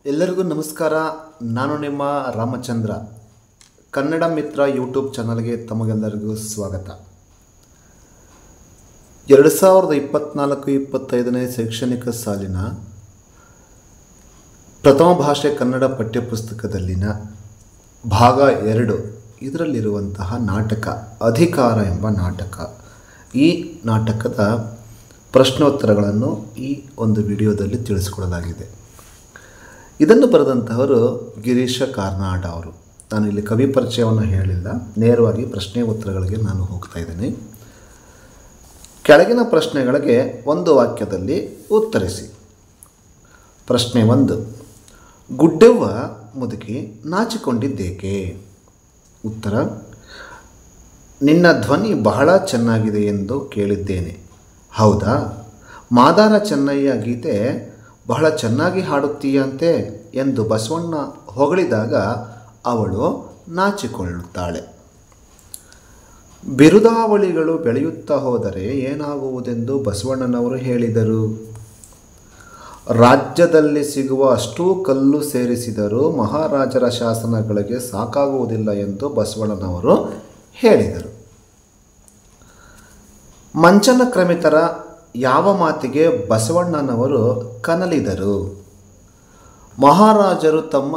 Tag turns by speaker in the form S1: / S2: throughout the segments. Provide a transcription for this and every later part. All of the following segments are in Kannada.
S1: ಎಲ್ಲರಿಗೂ ನಮಸ್ಕಾರ. ನಾನು ನಿಮ್ಮ ರಾಮಚಂದ್ರ. ಕನ್ನಡ ಮಿತ್ರ ಯೂಟ್ಯೂಬ್ ಚಾನಲ್ಗೆ ತಮಗೆಲ್ಲರಿಗೂ ಸ್ವಾಗತ. 2024-25ನೇ ಶೈಕ್ಷಣಿಕ ಸಾಲಿನ ಪ್ರಥಮ ಭಾಷೆ ಕನ್ನಡ ಪಠ್ಯಪುಸ್ತಕದಲ್ಲಿನ ಭಾಗ 2 ಇದರಲ್ಲಿರುವಂತಹ ನಾಟಕ ಅಧಿಕಾರ ಎಂಬ ನಾಟಕ. ಈ ನಾಟಕದ ಪ್ರಶ್ನೋತ್ತರಗಳನ್ನು ಈ ಒಂದು ವಿಡಿಯೋದಲ್ಲಿ ತಿಳಿಸಿಕೊಡಲಾಗಿದೆ. ಇದನ್ನು ಬರೆದಂತಹವರು ಗಿರೀಶ ಕಾರ್ನಾಡ್ ಅವರು. ನಾನು ಇಲ್ಲಿ ಕವಿ ಪರಿಚಯವನ್ನು ಹೇಳಿಲ್ಲ, ನೇರವಾಗಿ ಪ್ರಶ್ನೆ ಉತ್ತರಗಳಿಗೆ ನಾನು ಹೋಗ್ತಾ ಇದ್ದೇನೆ. ಕೆಳಗಿನ ಪ್ರಶ್ನೆಗಳಿಗೆ ಒಂದು ವಾಕ್ಯದಲ್ಲಿ ಉತ್ತರಿಸಿ. ಪ್ರಶ್ನೆ 1. ಗುಡ್ಡೆವ್ವ ಮುದುಕಿ ನಾಚಿಕೊಂಡಿದ್ದೇಕೆ? ಉತ್ತರ: ನಿನ್ನ ಧ್ವನಿ ಬಹಳ ಚೆನ್ನಾಗಿದೆ ಎಂದು ಕೇಳಿದ್ದೇನೆ. ಹೌದಾ? ಮಾದಾರ ಚೆನ್ನಯ್ಯ ಗೀತೆ ಬಹಳ ಚೆನ್ನಾಗಿ ಹಾಡುತ್ತೀಯಂತೆ ಎಂದು ಬಸವಣ್ಣ ಹೊಗಳಿದಾಗ ಅವಳು ನಾಚಿಕೊಳ್ಳುತ್ತಾಳೆ. ಬಿರುದಾವಳಿಗಳು ಬೆಳೆಯುತ್ತಾ ಹೋದರೆ ಏನಾಗುವುದೆಂದು ಬಸವಣ್ಣನವರು ಹೇಳಿದರು? ರಾಜ್ಯದಲ್ಲಿ ಸಿಗುವ ಅಷ್ಟೂ ಕಲ್ಲು ಸೇರಿಸಿದರೂ ಮಹಾರಾಜರ ಶಾಸನಗಳಿಗೆ ಸಾಕಾಗುವುದಿಲ್ಲ ಎಂದು ಬಸವಣ್ಣನವರು ಹೇಳಿದರು. ಮಂಚನ ಕ್ರಮಿತರ ಯಾವ ಮಾತಿಗೆ ಬಸವಣ್ಣನವರು ಕನಲಿದರು? ಮಹಾರಾಜರು ತಮ್ಮ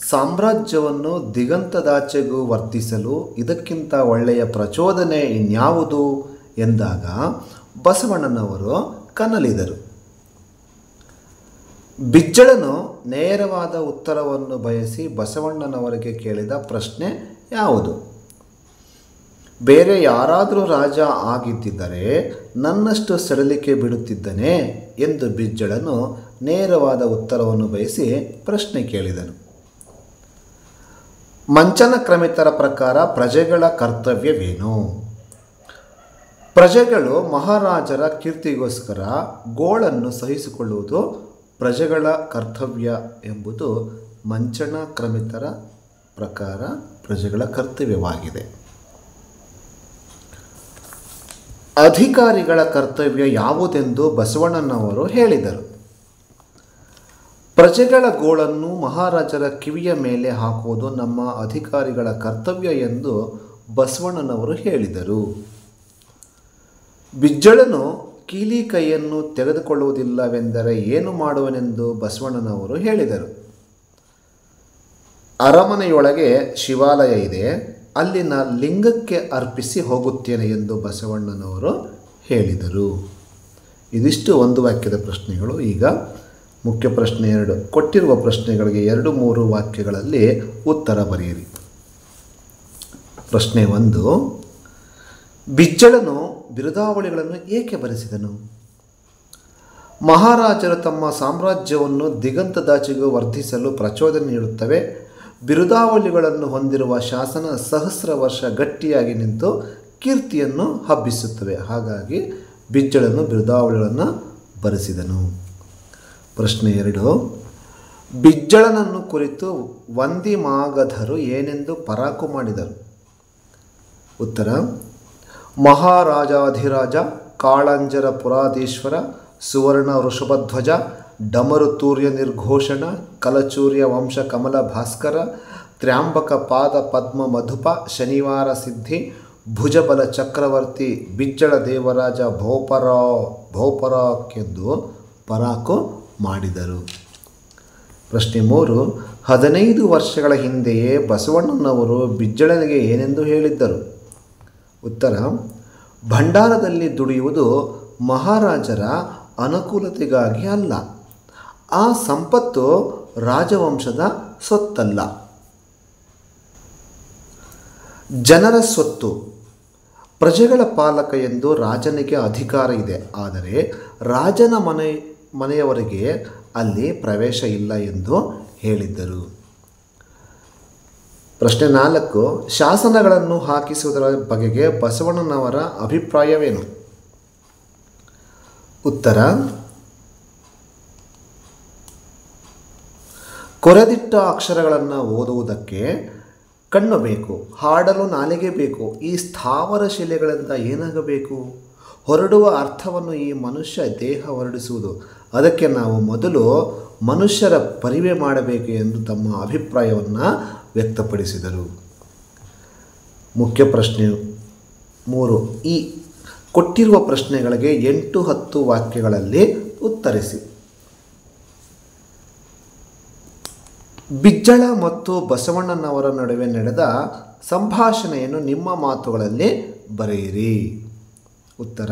S1: ಸಾಮ್ರಾಜ್ಯವನ್ನು ದಿಗಂತದಾಚೆಗೂ ವರ್ಧಿಸಲು ಇದಕ್ಕಿಂತ ಒಳ್ಳೆಯ ಪ್ರಚೋದನೆ ಇನ್ಯಾವುದು ಎಂದಾಗ ಬಸವಣ್ಣನವರು ಕನಲಿದರು. ಬಿಜ್ಜಳನು ನೇರವಾದ ಉತ್ತರವನ್ನು ಬಯಸಿ ಬಸವಣ್ಣನವರಿಗೆ ಕೇಳಿದ ಪ್ರಶ್ನೆ ಯಾವುದು? ಬೇರೆ ಯಾರಾದರೂ ರಾಜ ಆಗಿದ್ದರೆ ನನ್ನಷ್ಟು ಸಡಿಲಿಕೆ ಬಿಡುತ್ತಿದ್ದನೇ ಎಂದು ಬಿಜ್ಜಳನು ನೇರವಾದ ಉತ್ತರವನ್ನು ಬಯಸಿ ಪ್ರಶ್ನೆ ಕೇಳಿದನು. ಮಂಚನ ಕ್ರಮಿತರ ಪ್ರಕಾರ ಪ್ರಜೆಗಳ ಕರ್ತವ್ಯವೇನು? ಪ್ರಜೆಗಳು ಮಹಾರಾಜರ ಕೀರ್ತಿಗೋಸ್ಕರ ಗೋಳನ್ನು ಸಹಿಸಿಕೊಳ್ಳುವುದು ಪ್ರಜೆಗಳ ಕರ್ತವ್ಯ ಎಂಬುದು ಮಂಚನ ಕ್ರಮಿತರ ಪ್ರಕಾರ ಪ್ರಜೆಗಳ ಕರ್ತವ್ಯವಾಗಿದೆ. ಅಧಿಕಾರಿಗಳ ಕರ್ತವ್ಯ ಯಾವುದೆಂದು ಬಸವಣ್ಣನವರು ಹೇಳಿದರು? ಪ್ರಜೆಗಳ ಗೋಳನ್ನು ಮಹಾರಾಜರ ಕಿವಿಯ ಮೇಲೆ ಹಾಕುವುದು ನಮ್ಮ ಅಧಿಕಾರಿಗಳ ಕರ್ತವ್ಯ ಎಂದು ಬಸವಣ್ಣನವರು ಹೇಳಿದರು. ಬಿಜ್ಜಳನು ಕೀಲಿ ಕೈಯನ್ನು ತೆಗೆದುಕೊಳ್ಳುವುದಿಲ್ಲವೆಂದರೆ ಏನು ಮಾಡುವನೆಂದು ಬಸವಣ್ಣನವರು ಹೇಳಿದರು? ಅರಮನೆಯೊಳಗೆ ಶಿವಾಲಯ ಇದೆ, ಅಲ್ಲಿನ ಲಿಂಗಕ್ಕೆ ಅರ್ಪಿಸಿ ಹೋಗುತ್ತೇನೆ ಎಂದು ಬಸವಣ್ಣನವರು ಹೇಳಿದರು. ಇದಿಷ್ಟು ಒಂದು ವಾಕ್ಯದ ಪ್ರಶ್ನೆಗಳು. ಈಗ ಮುಖ್ಯ ಪ್ರಶ್ನೆ 2. ಕೊಟ್ಟಿರುವ ಪ್ರಶ್ನೆಗಳಿಗೆ 2-3 ವಾಕ್ಯಗಳಲ್ಲಿ ಉತ್ತರ ಬರೆಯಿರಿ. ಪ್ರಶ್ನೆ 1. ಬಿಜ್ಜಳನು ಬಿರುದಾವಳಿಗಳನ್ನು ಏಕೆ ಬರೆಸಿದನು? ಮಹಾರಾಜರು ತಮ್ಮ ಸಾಮ್ರಾಜ್ಯವನ್ನು ದಿಗಂತದಾಚೆಗೂ ವರ್ಧಿಸಲು ಪ್ರಚೋದನೆ ನೀಡುತ್ತವೆ. ಬಿರುದಾವಳಿಗಳನ್ನು ಹೊಂದಿರುವ ಶಾಸನ ಸಹಸ್ರ ವರ್ಷ ಗಟ್ಟಿಯಾಗಿ ನಿಂತು ಕೀರ್ತಿಯನ್ನು ಹಬ್ಬಿಸುತ್ತವೆ. ಹಾಗಾಗಿ ಬಿಜ್ಜಳನು ಬಿರುದಾವಳಿಗಳನ್ನು ಬರೆಸಿದನು. ಪ್ರಶ್ನೆ 2. ಬಿಜ್ಜಳನನ್ನು ಕುರಿತು ವಂದಿಮಾಗಧರು ಏನೆಂದು ಪರಾಕು ಮಾಡಿದರು? ಉತ್ತರ: ಮಹಾರಾಜಾಧಿರಾಜ, ಕಾಳಂಜರ ಪುರಾಧೀಶ್ವರ, ಸುವರ್ಣ ವೃಷಭಧ್ವಜ, ಡಮರು ತೂರ್ಯ ನಿರ್ಘೋಷಣ, ಕಲಚೂರ್ಯ ವಂಶ ಕಮಲ ಭಾಸ್ಕರ, ತ್ರ್ಯಾಂಬಕ ಪಾದ ಪದ್ಮ ಮಧುಪ, ಶನಿವಾರ ಸಿದ್ಧಿ, ಭುಜಬಲ ಚಕ್ರವರ್ತಿ, ಬಿಜ್ಜಳ ದೇವರಾಜ ಭೋಪರಾಕೆಂದು ಪರಾಕು ಮಾಡಿದರು. ಪ್ರಶ್ನೆ 3. 15 ವರ್ಷಗಳ ಹಿಂದೆಯೇ ಬಸವಣ್ಣನವರು ಬಿಜ್ಜಳನಿಗೆ ಏನೆಂದು ಹೇಳಿದ್ದರು? ಉತ್ತರ: ಭಂಡಾರದಲ್ಲಿ ದುಡಿಯುವುದು ಮಹಾರಾಜರ ಅನುಕೂಲತೆಗಾಗಿ ಅಲ್ಲ, ಆ ಸಂಪತ್ತು ರಾಜವಂಶದ ಸೊತ್ತಲ್ಲ, ಜನರ ಸ್ವತ್ತು. ಪ್ರಜೆಗಳ ಪಾಲಕ ಎಂದು ರಾಜನಿಗೆ ಅಧಿಕಾರ ಇದೆ, ಆದರೆ ರಾಜನ ಮನೆಯವರಿಗೆ ಅಲ್ಲಿ ಪ್ರವೇಶ ಇಲ್ಲ ಎಂದು ಹೇಳಿದ್ದರು. ಪ್ರಶ್ನೆ 4. ಶಾಸನಗಳನ್ನು ಹಾಕಿಸುವುದರ ಬಗೆಗೆ ಬಸವಣ್ಣನವರ ಅಭಿಪ್ರಾಯವೇನು? ಉತ್ತರ: ಕೊರೆದಿಟ್ಟ ಅಕ್ಷರಗಳನ್ನು ಓದುವುದಕ್ಕೆ ಕಣ್ಣು ಬೇಕು, ಹಾಡಲು ನಾಲಿಗೆ ಬೇಕು. ಈ ಸ್ಥಾವರ ಶಿಲೆಗಳಿಂದ ಏನಾಗಬೇಕು? ಹೊರಡುವ ಅರ್ಥವನ್ನು ಈ ಮನುಷ್ಯ ದೇಹ ಹೊರಡಿಸುವುದು, ಅದಕ್ಕೆ ನಾವು ಮೊದಲು ಮನುಷ್ಯರ ಪರಿವೆ ಮಾಡಬೇಕು ಎಂದು ತಮ್ಮ ಅಭಿಪ್ರಾಯವನ್ನು ವ್ಯಕ್ತಪಡಿಸಿದರು. ಮುಖ್ಯ ಪ್ರಶ್ನೆ 3. ಈ ಕೊಟ್ಟಿರುವ ಪ್ರಶ್ನೆಗಳಿಗೆ 8-10 ವಾಕ್ಯಗಳಲ್ಲಿ ಉತ್ತರಿಸಿ. ಬಿಜ್ಜಳ ಮತ್ತು ಬಸವಣ್ಣನವರ ನಡುವೆ ನಡೆದ ಸಂಭಾಷಣೆಯನ್ನು ನಿಮ್ಮ ಮಾತುಗಳಲ್ಲಿ ಬರೆಯಿರಿ. ಉತ್ತರ: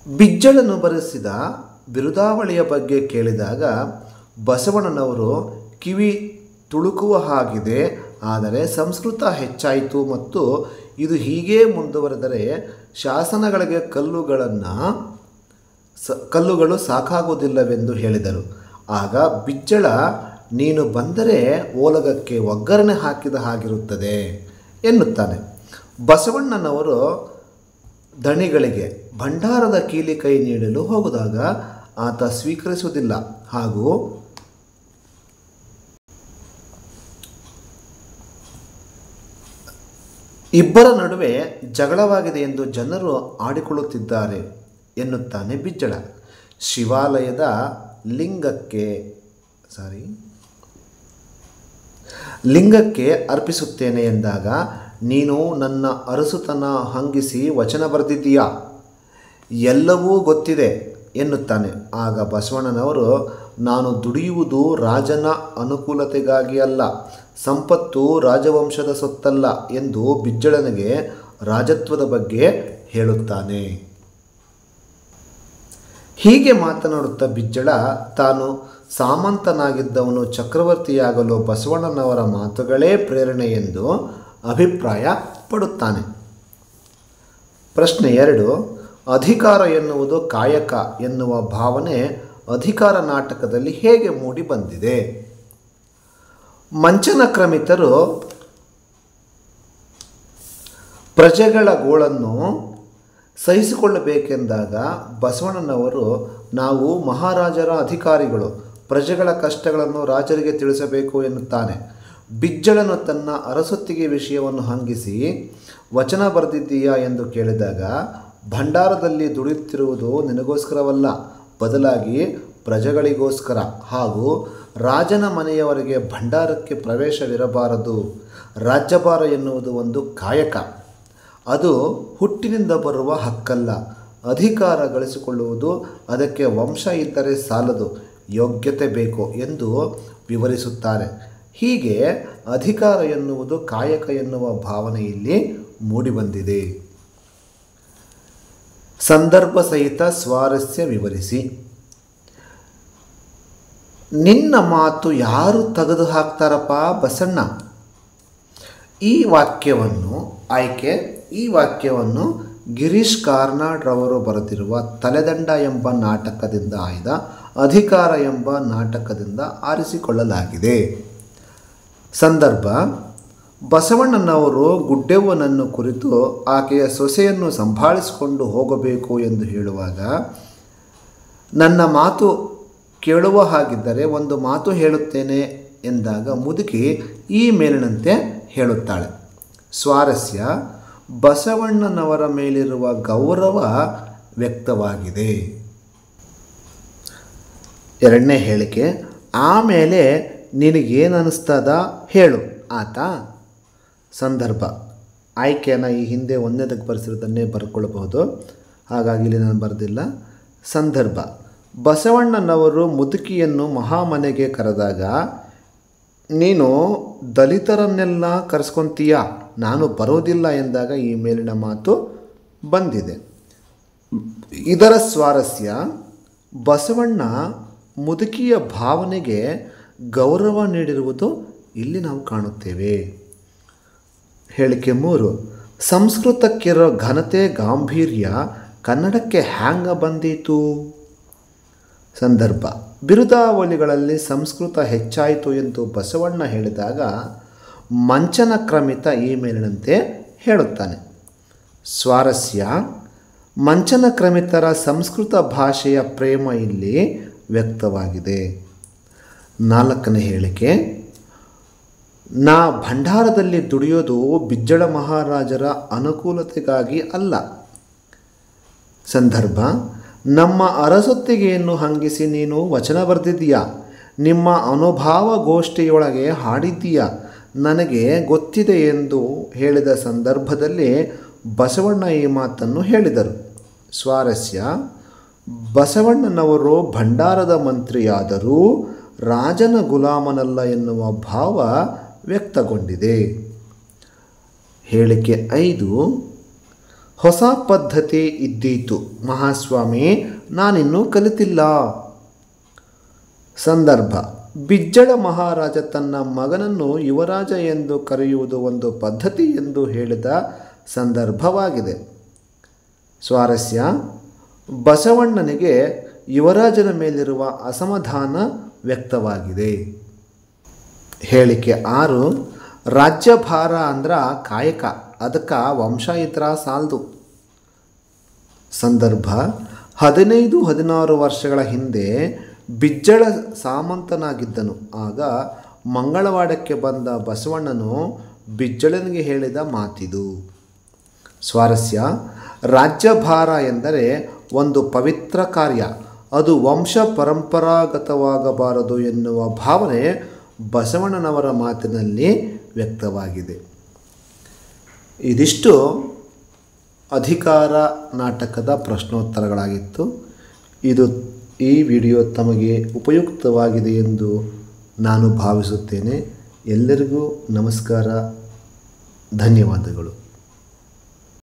S1: ಬಿಜ್ಜಳನು ಬರೆಸಿದ ಬಿರುದಾವಳಿಯ ಬಗ್ಗೆ ಕೇಳಿದಾಗ ಬಸವಣ್ಣನವರು ಕಿವಿ ತುಳುಕುವ ಹಾಗಿದೆ, ಆದರೆ ಸಂಸ್ಕೃತ ಹೆಚ್ಚಾಯಿತು ಮತ್ತು ಇದು ಹೀಗೇ ಮುಂದುವರೆದರೆ ಶಾಸನಗಳಿಗೆ ಕಲ್ಲುಗಳು ಸಾಕಾಗುವುದಿಲ್ಲವೆಂದು ಹೇಳಿದರು. ಆಗ ಬಿಜ್ಜಳ, ನೀನು ಬಂದರೆ ಓಲಗಕ್ಕೆ ಒಗ್ಗರಣೆ ಹಾಕಿದ ಹಾಗಿರುತ್ತದೆ ಎನ್ನುತ್ತಾನೆ. ಬಸವಣ್ಣನವರು ದಣಿಗಳಿಗೆ ಭಂಡಾರದ ಕೀಲಿ ಕೈ ನೀಡಲು ಹೋಗಿದಾಗ ಆತ ಸ್ವೀಕರಿಸುವುದಿಲ್ಲ ಹಾಗೂ ಇಬ್ಬರ ನಡುವೆ ಜಗಳವಾಗಿದೆ ಎಂದು ಜನರು ಆಡಿಕೊಳ್ಳುತ್ತಿದ್ದಾರೆ ಎನ್ನುತ್ತಾನೆ ಬಿಜ್ಜಳ. ಶಿವಾಲಯದ ಲಿಂಗಕ್ಕೆ ಅರ್ಪಿಸುತ್ತೇನೆ ಎಂದಾಗ ನೀನು ನನ್ನ ಅರಸುತನ ಹಂಗಿಸಿ ವಚನ ಬರೆದಿದ್ದೀಯಾ, ಎಲ್ಲವೂ ಗೊತ್ತಿದೆ ಎನ್ನುತ್ತಾನೆ. ಆಗ ಬಸವಣ್ಣನವರು, ನಾನು ದುಡಿಯುವುದು ರಾಜನ ಅನುಕೂಲತೆಗಾಗಿ ಅಲ್ಲ, ಸಂಪತ್ತು ರಾಜವಂಶದ ಸೊತ್ತಲ್ಲ ಎಂದು ಬಿಜ್ಜಳನಿಗೆ ರಾಜತ್ವದ ಬಗ್ಗೆ ಹೇಳುತ್ತಾನೆ. ಹೀಗೆ ಮಾತನಾಡುತ್ತಾ ಬಿಜ್ಜಳ ತಾನು ಸಾಮಂತನಾಗಿದ್ದವನು ಚಕ್ರವರ್ತಿಯಾಗಲು ಬಸವಣ್ಣನವರ ಮಾತುಗಳೇ ಪ್ರೇರಣೆ ಎಂದು ಅಭಿಪ್ರಾಯ ಪಡುತ್ತಾನೆ. ಪ್ರಶ್ನೆ 2. ಅಧಿಕಾರ ಎನ್ನುವುದು ಕಾಯಕ ಎನ್ನುವ ಭಾವನೆ ಅಧಿಕಾರ ನಾಟಕದಲ್ಲಿ ಹೇಗೆ ಮೂಡಿ ಬಂದಿದೆ? ಮಂಚನಕ್ರಮಿತರು ಪ್ರಜೆಗಳ ಗೋಳನ್ನು ಸಹಿಸಿಕೊಳ್ಳಬೇಕೆಂದಾಗ ಬಸವಣ್ಣನವರು, ನಾವು ಮಹಾರಾಜರ ಅಧಿಕಾರಿಗಳು, ಪ್ರಜೆಗಳ ಕಷ್ಟಗಳನ್ನು ರಾಜರಿಗೆ ತಿಳಿಸಬೇಕು ಎನ್ನುತ್ತಾನೆ. ಬಿಜ್ಜಳನು ತನ್ನ ಅರಸೊತ್ತಿಗೆ ವಿಷಯವನ್ನು ಹಂಗಿಸಿ ವಚನ ಬರೆದಿದ್ದೀಯಾ ಎಂದು ಕೇಳಿದಾಗ, ಭಂಡಾರದಲ್ಲಿ ದುಡಿಯುತ್ತಿರುವುದು ನಿನಗೋಸ್ಕರವಲ್ಲ, ಬದಲಾಗಿ ಪ್ರಜೆಗಳಿಗೋಸ್ಕರ ಹಾಗೂ ರಾಜನ ಮನೆಯವರಿಗೆ ಭಂಡಾರಕ್ಕೆ ಪ್ರವೇಶವಿರಬಾರದು. ರಾಜ್ಯಭಾರ ಎನ್ನುವುದು ಒಂದು ಕಾಯಕ, ಅದು ಹುಟ್ಟಿನಿಂದ ಬರುವ ಹಕ್ಕಲ್ಲ. ಅಧಿಕಾರ ಗಳಿಸಿಕೊಳ್ಳುವುದು ಅದಕ್ಕೆ ವಂಶ ಇದ್ದರೆ ಸಾಲದು, ಯೋಗ್ಯತೆ ಬೇಕು ಎಂದು ವಿವರಿಸುತ್ತಾರೆ. ಹೀಗೆ ಅಧಿಕಾರ ಎನ್ನುವುದು ಕಾಯಕ ಎನ್ನುವ ಭಾವನೆ ಇಲ್ಲಿ ಮೂಡಿಬಂದಿದೆ. ಸಂದರ್ಭ ಸಹಿತ ಸ್ವಾರಸ್ಯ ವಿವರಿಸಿ. ನಿನ್ನ ಮಾತು ಯಾರು ತೆಗೆದು ಹಾಕ್ತಾರಪ್ಪ ಬಸಣ್ಣ? ಈ ವಾಕ್ಯವನ್ನು ಗಿರೀಶ್ ಕಾರ್ನಾಡ್ರವರು ಬರೆದಿರುವ ತಲೆದಂಡ ಎಂಬ ನಾಟಕದಿಂದ ಆಯ್ದ ಅಧಿಕಾರ ಎಂಬ ನಾಟಕದಿಂದ ಆರಿಸಿಕೊಳ್ಳಲಾಗಿದೆ. ಸಂದರ್ಭ: ಬಸವಣ್ಣನವರು ಗುಡ್ಡೆವ್ವನನ್ನು ಕುರಿತು ಆಕೆಯ ಸೊಸೆಯನ್ನು ಸಂಭಾಳಿಸಿಕೊಂಡು ಹೋಗಬೇಕು ಎಂದು ಹೇಳುವಾಗ, ನನ್ನ ಮಾತು ಕೇಳುವ ಹಾಗಿದ್ದರೆ ಒಂದು ಮಾತು ಹೇಳುತ್ತೇನೆ ಎಂದಾಗ ಮುದುಕಿ ಈ ಮೇಲಿನಂತೆ ಹೇಳುತ್ತಾಳೆ. ಸ್ವಾರಸ್ಯ: ಬಸವಣ್ಣನವರ ಮೇಲಿರುವ ಗೌರವ ವ್ಯಕ್ತವಾಗಿದೆ. 2ನೇ ಹೇಳಿಕೆ: ಆಮೇಲೆ ನಿನಗೇನನ್ನಿಸ್ತದ ಹೇಳು ಆತ. ಸಂದರ್ಭ: ಆಯ್ಕೆಯನ್ನು ಈ ಹಿಂದೆ 1ನೇದಕ್ಕೆ ಬರೆಸಿರೋದನ್ನೇ ಬರ್ಕೊಳ್ಬಹುದು, ಹಾಗಾಗಿ ಇಲ್ಲಿ ನಾನು ಬರೆದಿಲ್ಲ. ಸಂದರ್ಭ: ಬಸವಣ್ಣನವರು ಮುದುಕಿಯನ್ನು ಮಹಾಮನೆಗೆ ಕರೆದಾಗ, ನೀನು ದಲಿತರನ್ನೆಲ್ಲ ಕರೆಸ್ಕೊತೀಯ, ನಾನು ಬರೋದಿಲ್ಲ ಎಂದಾಗ ಈ ಮೇಲಿನ ಮಾತು ಬಂದಿದೆ. ಇದರ ಸ್ವಾರಸ್ಯ: ಬಸವಣ್ಣ ಮುದುಕಿಯ ಭಾವನೆಗೆ ಗೌರವ ನೀಡಿರುವುದು ಇಲ್ಲಿ ನಾವು ಕಾಣುತ್ತೇವೆ. ಹೇಳಿಕೆ 3: ಸಂಸ್ಕೃತಕ್ಕಿರೋ ಘನತೆ ಗಾಂಭೀರ್ಯ ಕನ್ನಡಕ್ಕೆ ಹ್ಯಾಂಗ ಬಂದೀತು? ಸಂದರ್ಭ: ಬಿರುದಾವಳಿಗಳಲ್ಲಿ ಸಂಸ್ಕೃತ ಹೆಚ್ಚಾಯಿತು ಎಂದು ಬಸವಣ್ಣ ಹೇಳಿದಾಗ ಮಂಚನಕ್ರಮಿತ ಈ ಮೇಲಿನಂತೆ ಹೇಳುತ್ತಾನೆ. ಸ್ವಾರಸ್ಯ: ಮಂಚನಕ್ರಮಿತರ ಸಂಸ್ಕೃತ ಭಾಷೆಯ ಪ್ರೇಮ ಇಲ್ಲಿ ವ್ಯಕ್ತವಾಗಿದೆ. 4ನೇ ಹೇಳಿಕೆ: ನಾ ಭಂಡಾರದಲ್ಲಿ ದುಡಿಯೋದು ಬಿಜ್ಜಳ ಮಹಾರಾಜರ ಅನುಕೂಲತೆಗಾಗಿ ಅಲ್ಲ. ಸಂದರ್ಭ: ನಮ್ಮ ಅರಸೊತ್ತಿಗೆಯನ್ನು ಹಂಗಿಸಿ ನೀನು ವಚನ ಬರೆದಿದ್ದೀಯಾ, ನಿಮ್ಮ ಅನುಭಾವ ಗೋಷ್ಠಿಯೊಳಗೆ ಹಾಡಿದ್ದೀಯ, ನನಗೆ ಗೊತ್ತಿದೆ ಎಂದು ಹೇಳಿದ ಸಂದರ್ಭದಲ್ಲಿ ಬಸವಣ್ಣ ಈ ಮಾತನ್ನು ಹೇಳಿದರು. ಸ್ವಾರಸ್ಯ, ಬಸವಣ್ಣನವರು ಭಂಡಾರದ ಮಂತ್ರಿಯಾದರೂ ರಾಜನ ಗುಲಾಮನಲ್ಲ ಎನ್ನುವ ಭಾವ ವ್ಯಕ್ತಗೊಂಡಿದೆ. ಹೇಳಿಕೆ 5. ಹೊಸ ಪದ್ಧತಿ ಇದ್ದೀತು ಮಹಾಸ್ವಾಮಿ, ನಾನಿನ್ನೂ ಕಲಿತಿಲ್ಲ. ಸಂದರ್ಭ: ಬಿಜ್ಜಳ ಮಹಾರಾಜ ತನ್ನ ಮಗನನ್ನು ಯುವರಾಜ ಎಂದು ಕರೆಯುವುದು ಒಂದು ಪದ್ಧತಿ ಎಂದು ಹೇಳಿದ ಸಂದರ್ಭವಾಗಿದೆ. ಸ್ವಾರಸ್ಯ, ಬಸವಣ್ಣನಿಗೆ ಯುವರಾಜನ ಮೇಲಿರುವ ಅಸಮಾಧಾನ ವ್ಯಕ್ತವಾಗಿದೆ. ಹೇಳಿಕೆ 6. ರಾಜ್ಯಭಾರ ಅಂದ್ರೆ ಕಾಯಕ, ಅದಕ್ಕೆ ವಂಶ ಇದ್ರ ಸಾಲದು. ಸಂದರ್ಭ: 15-16 ವರ್ಷಗಳ ಹಿಂದೆ ಬಿಜ್ಜಳ ಸಾಮಂತನಾಗಿದ್ದನು. ಆಗ ಮಂಗಳವಾಡಕ್ಕೆ ಬಂದ ಬಸವಣ್ಣನು ಬಿಜ್ಜಳನಿಗೆ ಹೇಳಿದ ಮಾತಿದು. ಸ್ವಾರಸ್ಯ, ರಾಜ್ಯಭಾರ ಎಂದರೆ ಒಂದು ಪವಿತ್ರ ಕಾರ್ಯ, ಅದು ವಂಶ ಪರಂಪರಾಗತವಾಗಬಾರದು ಎನ್ನುವ ಭಾವನೆ ಬಸವಣ್ಣನವರ ಮಾತಿನಲ್ಲಿ ವ್ಯಕ್ತವಾಗಿದೆ. ಇದಿಷ್ಟು ಅಧಿಕಾರ ನಾಟಕದ ಪ್ರಶ್ನೋತ್ತರಗಳಾಗಿತ್ತು. ಈ ವಿಡಿಯೋ ತಮಗೆ ಉಪಯುಕ್ತವಾಗಿದೆ ಎಂದು ನಾನು ಭಾವಿಸುತ್ತೇನೆ. ಎಲ್ಲರಿಗೂ ನಮಸ್ಕಾರ, ಧನ್ಯವಾದಗಳು.